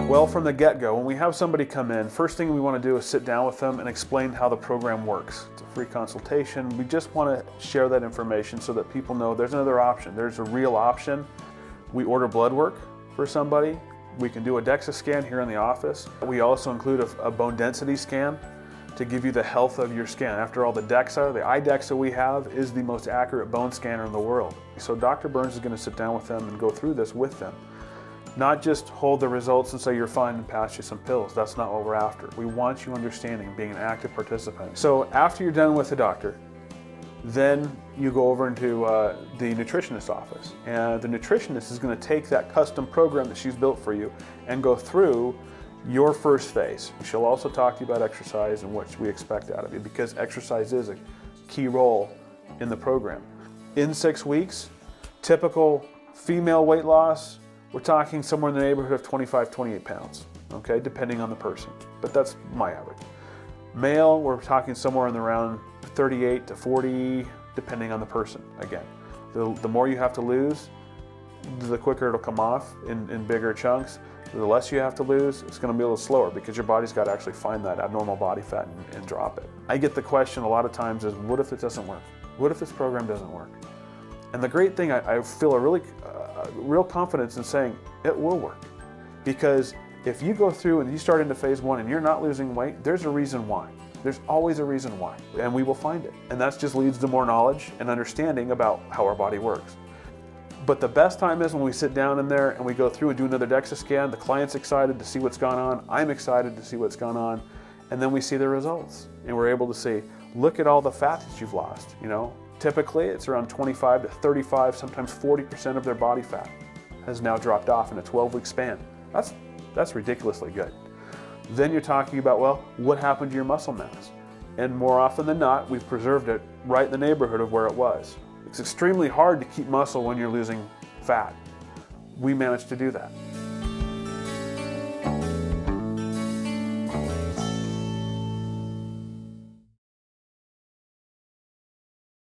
Well, from the get-go, when we have somebody come in, first thing we want to do is sit down with them and explain how the program works. It's a free consultation. We just want to share that information so that people know there's another option. There's a real option. We order blood work for somebody. We can do a DEXA scan here in the office. We also include a bone density scan to give you the health of your skin. After all, the DEXA, the iDEXA we have, is the most accurate bone scanner in the world. So Dr. Burns is going to sit down with them and go through this with them. Not just hold the results and say you're fine and pass you some pills. That's not what we're after. We want you understanding, being an active participant. So after you're done with the doctor, then you go over into the nutritionist office. And the nutritionist is going to take that custom program that she's built for you and go through your first phase. She'll also talk to you about exercise and what we expect out of you, because exercise is a key role in the program. In 6 weeks, typical female weight loss, we're talking somewhere in the neighborhood of 25, 28 pounds, okay, depending on the person, but that's my average. Male, we're talking somewhere in around 38 to 40, depending on the person, again. The more you have to lose, the quicker it'll come off in bigger chunks. The less you have to lose, it's going to be a little slower because your body's got to actually find that abnormal body fat and drop it. I get the question a lot of times is, what if it doesn't work? What if this program doesn't work? And the great thing, I feel a real confidence in saying it will work. Because if you go through and you start into phase 1 and you're not losing weight, there's a reason why. There's always a reason why, and we will find it. And that just leads to more knowledge and understanding about how our body works. But the best time is when we sit down in there and we go through and do another DEXA scan. The client's excited to see what's gone on. I'm excited to see what's gone on. And then we see the results. And we're able to say, look at all the fat that you've lost. You know, typically it's around 25 to 35, sometimes 40% of their body fat has now dropped off in a 12-week span. That's ridiculously good. Then you're talking about, well, what happened to your muscle mass? And more often than not, we've preserved it right in the neighborhood of where it was. It's extremely hard to keep muscle when you're losing fat. We managed to do that.